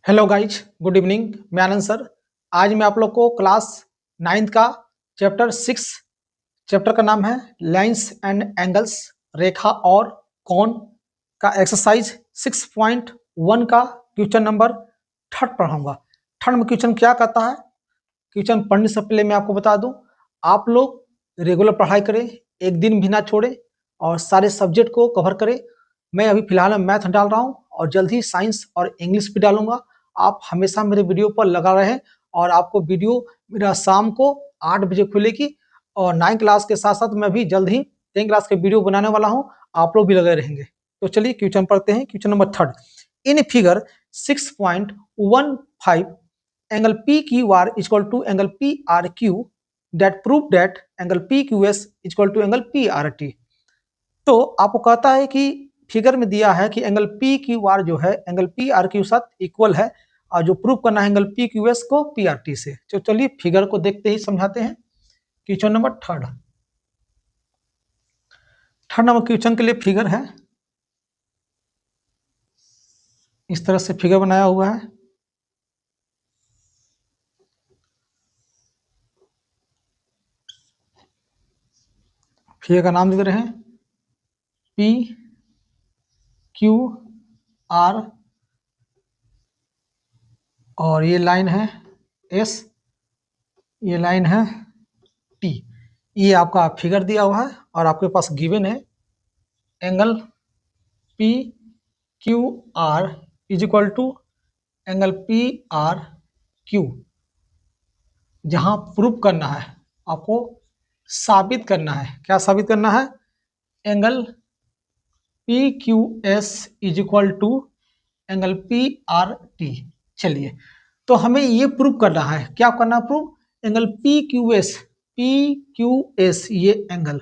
Hello guys, good evening. मैं आनंद sir. आज मैं आप लोग को क्लास 9th का चैप्टर 6 चैप्टर का नाम है लाइंस एंड एंगल्स, रेखा और कोण का एक्सरसाइज 6.1 का क्वेश्चन नंबर 3 पढ़ाऊंगा। 3 में क्वेश्चन क्या कहता है, क्वेश्चन पढ़ने से पहले मैं आपको बता दूं, आप लोग रेगुलर पढ़ाई करें, एक दिन भी ना छोड़ें और सारे सब्जेक्ट को कवर करें। मैं अभी फिलहाल मैथ डाल रहा हूं और जल्द ही साइंस और इंग्लिश भी डालूंगा। आप हमेशा मेरे वीडियो पर लगा रहें और आपको वीडियो मेरा शाम को 8 बजे खुलेगी और 9 क्लास के साथ साथ मैं भी जल्द ही 10 क्लास के वीडियो बनाने वाला हूं, आप लोग भी लगे रहेंगे। तो चलिए क्वेश्चन पढ़ते हैं। Question number 3, in figure 6.15 angle PQR is equal to angle PRQ that prove that angle PQS is equal to angle PRT। तो आपको कहता है कि फिगर में दिया है कि एंगल PQR जो है एंगल PRQ के साथ इक्वल है और जो प्रूव करना है एंगल PQS को PRT से। तो चलिए फिगर को देखते ही समझाते हैं। क्वेश्चन नंबर 3 नंबर क्वेश्चन के लिए फिगर है, इस तरह से फिगर बनाया हुआ है। फिगर का नाम दे रहे हैं PQR और ये लाइन है S, ये लाइन है T। ये आपका फिगर दिया हुआ है और आपके पास गिवन है angle PQR is equal to angle PRQ। जहां प्रूफ करना है, आपको साबित करना है। क्या साबित करना है? Angle PQS is equal to angle PRT। चलिए, तो हमें ये प्रूफ करना है। क्या करना है प्रूफ? एंगल PQS ये एंगल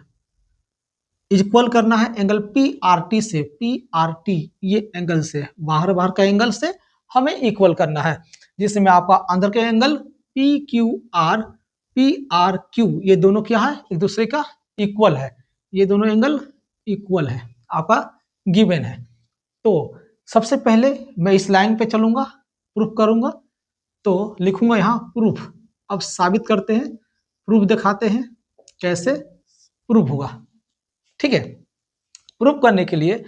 इक्वल करना है एंगल PRT से। PRT ये एंगल से, बाहर का एंगल से हमें इक्वल करना है, जिसमें आपका अंदर के एंगल PQR PRQ ये दोनों क्या है? एक दूसरे का इक्वल है। ये दोनों एंगल इक्वल है, आपका गिवन है। तो सबसे पहले मैं इस लाइन पे चलूंगा, प्रूफ करूंगा। तो लिखूंगा यहाँ प्रूफ। अब साबित करते हैं, प्रूफ दिखाते हैं कैसे प्रूफ होगा। ठीक है, प्रूफ करने के लिए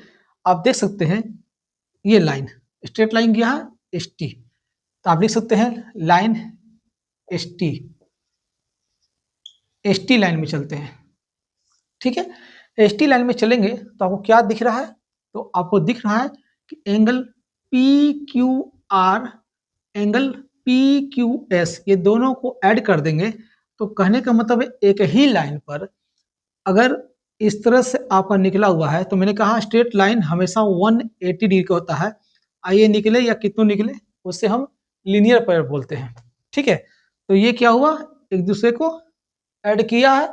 आप देख सकते हैं ये लाइन स्ट्रेट लाइन क्या है? ST। तो आप लिख सकते हैं लाइन ST। ST लाइन में चलते हैं। ठीक है, ST लाइन में चलेंगे तो आपको क्या दिख रहा है? तो आपको दिख रहा है कि एंगल PQR एंगल PQS ये दोनों को ऐड कर देंगे तो कहने का मतलब है एक ही लाइन पर अगर इस तरह से आपका निकला हुआ है, तो मैंने कहा स्ट्रेट लाइन हमेशा 180 डिग्री का होता है। आइए निकले या कितनों निकले उससे हम लीनियर पेयर बोलते हैं। ठीक है, तो ये क्या हुआ? एक दूसरे को ऐड किया है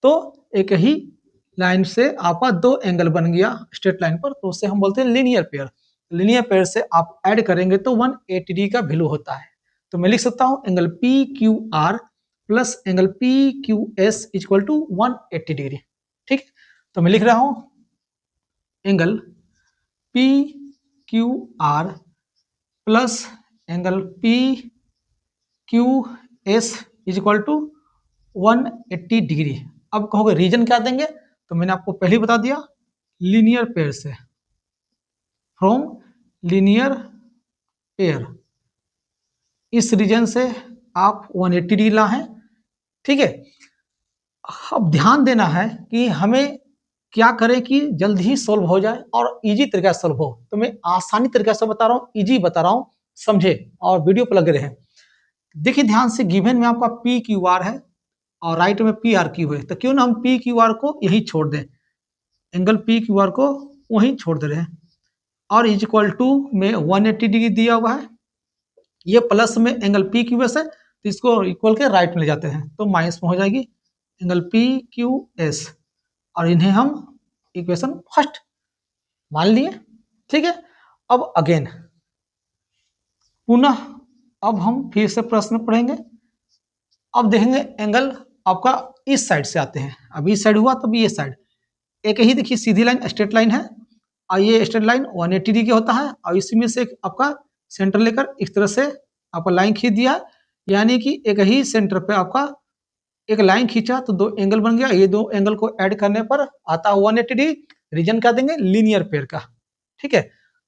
तो एक ही लाइन से आपका दो एंगल बन गया स्ट्रेट लाइन पर, तो उससे हम बोलते हैं लीनियर पेयर। लीनियर पेयर से आप ऐड करेंगे तो 180 डिग्री का वैल्यू होता है। तो मैं लिख सकता हूं angle PQR plus angle PQS equal to 180 degree. ठीक है, तो मैं लिख रहा हूं angle PQR plus angle PQS equal to 180 degree. अब कहोगे रीजन क्या देंगे? तो मैंने आपको पहले बता दिया, लीनियर पेयर से, फ्रॉम लीनियर पेयर। इस रीजन से आप 180 डिग्री ला है। ठीक है, अब ध्यान देना है कि हमें क्या करें कि जल्द ही सोल्व हो जाए और इजी तरीका से सोल्व हो। तो मैं आसानी तरीका से बता रहा हूँ, इजी बता रहा हूँ, समझे और वीडियो पर लगे रहे। देखिए ध्यान से, गिवन में आपका PQR है और राइट में PRQ है, तो क्यों ना हम PQR को यही छोड़ दें, एंगल PQR को वहीं छोड़ दे रहे हैं। और इज इक्वल टू में 180 डिग्री दिया हुआ है, ये प्लस में एंगल PQS है तो इसको इक्वल के राइट में ले जाते हैं तो माइनस में हो जाएगी एंगल PQS और इन्हें हम इक्वेशन फर्स्ट मान लिए। ठीक है, अब अगेन पुनः अब हम फिर से प्रश्न पढ़ेंगे। अब देखेंगे एंगल आपका इस साइड से आते हैं। अब इस साइड हुआ तब ये साइड, एक ही देखिए सीधी लाइन स्ट्रेट लाइन है और ये स्ट्रेट लाइन 180 डिग्री होता है और इसी में से आपका सेंटर लेकर इस तरह से आपका लाइन खींच दिया, यानी कि एक ही सेंटर पे आपका एक लाइन खींचा तो दो एंगल बन गया। ये दो एंगल को ऐड करने पर आता है 180 डिग्री। रीजन क्या देंगे? लीनियर पेयर का। ठीक है,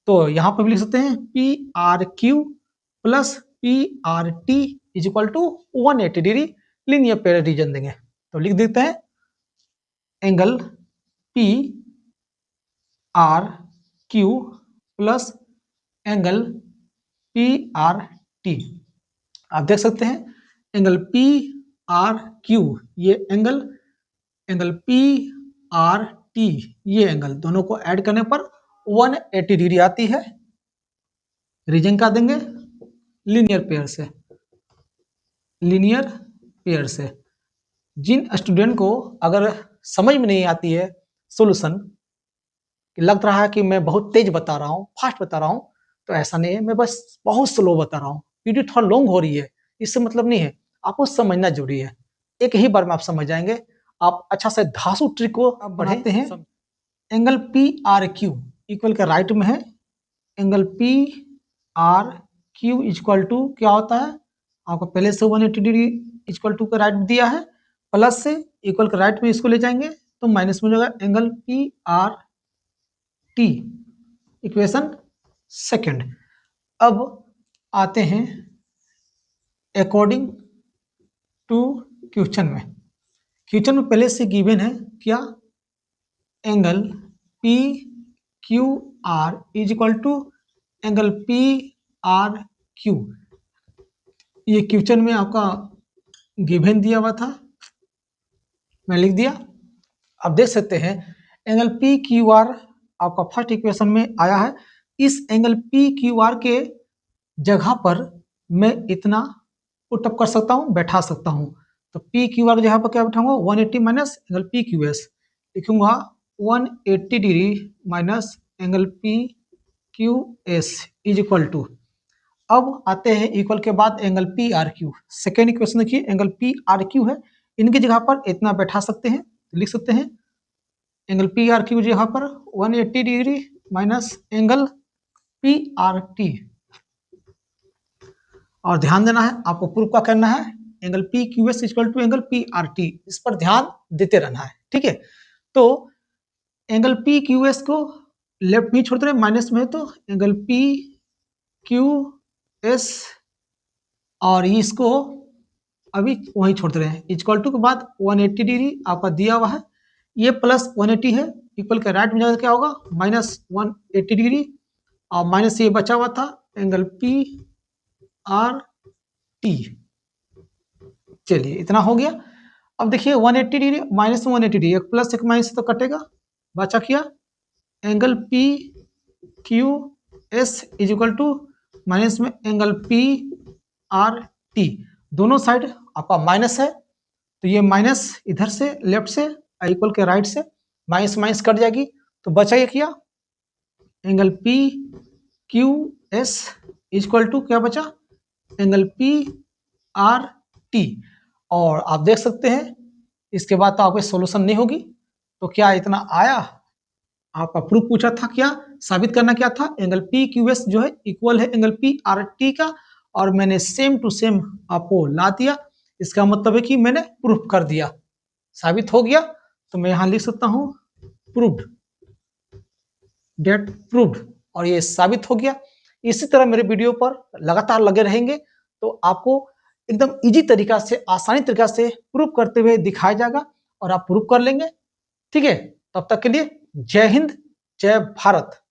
तो यहाँ पर भी लिख सकते हैं P R Q plus P R T is equal to 180 degree linear pair reason देंगे। तो लिख देते हैं angle P R Q plus angle P R T. आप देख सकते हैं एंगल पी आर क्यू ये एंगल पी आर टी ये एंगल, दोनों को ऐड करने पर 180 डिग्री आती है। रीजन का देंगे? लीनियर पेयर से। लीनियर पेयर से जिन स्टूडेंट को अगर समझ में नहीं आती है सॉल्यूशन, लग रहा है कि मैं बहुत तेज बता रहा हूँ, फास्ट बता रहा हूँ, तो ऐसा नहीं है, मैं बस बहुत स्लो बता रहा हूँ। वीडियो थोड़ा लॉन्ग हो रही है, इससे मतलब नहीं है, आपको समझना जरूरी है। एक ही बार में आप समझ जाएंगे। आप अच्छा से धांसू ट्रिक को बढ़ाते हैं। Angle P R Q equal के राइट में है, angle P R Q equal to क्या होता है आपको पहले से 180 डिग्री इक्वल टू का राइट दिया है, प्लस से इक्वल के राइट में इसको ले जाएंगे तो माइनस में हो जाएगा angle P R T. Equation second. अब आते हैं अकॉर्डिंग टू क्वेश्चन में। क्वेश्चन में पहले से गिवन है क्या? Angle P Q R is equal to angle P R Q. ये क्वेश्चन में आपका गिवन दिया हुआ था, मैं लिख दिया। अब देख सकते हैं एंगल पी क्यू आर आपका फर्स्ट इक्वेशन में आया है। इस एंगल पी क्यू आर के जगह पर मैं इतना पुटअप कर सकता हूँ, बैठा सकता हूँ। तो पी क्यू आर जगह पर क्या बैठाऊंगा? 180 minus angle P Q S, लिखूंगा 180 degree minus angle P Q S is equal to. अब आते हैं इक्वल के बाद angle P R Q. Second equation देखिए, एंगल पी आर क्यू है, इनकी जगह पर इतना बैठा सकते हैं, लिख सकते हैं एंगल पी आर क्यू जगह पर 180 degree minus angle P R T. और ध्यान देना है, आपको प्रूफ क्या करना है? Angle P Q S equal to angle P R T, इस पर ध्यान देते रहना है। ठीक है, तो एंगल पी क्यू एस को लेफ्ट में छोड़ दे रहे, माइनस में है तो एंगल पी क्यू एस और इसको अभी वहीं छोड़ दे रहे हैं। इक्वल टू के बाद 180 डिग्री आपका दिया हुआ है, ये प्लस 180 है, इक्वल के राइट में जाकर क्या होगा? माइनस 180 डिग्री और माइनस ये बचा हुआ था एंगल पी आर टी। चलिए इतना हो गया। अब देखिए 180 डिग्री माइनस 180 डिग्री, एक प्लस एक माइनस तो कटेगा, बचा क्या? Angle P Q S is equal to minus में एंगल पी आर टी। दोनों साइड आपका माइनस है तो ये माइनस इधर से लेफ्ट से इक्वल के राइट से माइनस माइनस कट जाएगी, तो बचा ये क्या? Angle P Q S is equal to क्या बचा? Angle P R T. और आप देख सकते हैं इसके बाद तो आपके सॉल्यूशन नहीं होगी। तो क्या इतना आया? आपका प्रूफ पूछा था, क्या साबित करना क्या था? एंगल पी क्यू एस जो है इक्वल है एंगल पी आर टी का, और मैंने सेम टू सेम आपको ला दिया। इसका मतलब है कि मैंने प्रूफ कर दिया, साबित हो गया। तो मैं यहां लिख सकता हूं प्रूव्ड, डेट प्रूव्ड, और ये साबित हो गया। इसी तरह मेरे वीडियो पर लगातार लगे रहेंगे तो आपको एकदम इजी तरीका से, आसानी तरीका से प्रूफ करते हुए दिखाया जाएगा और आप प्रूफ कर लेंगे। ठीक है, तब तक के लिए जय हिंद, जय भारत।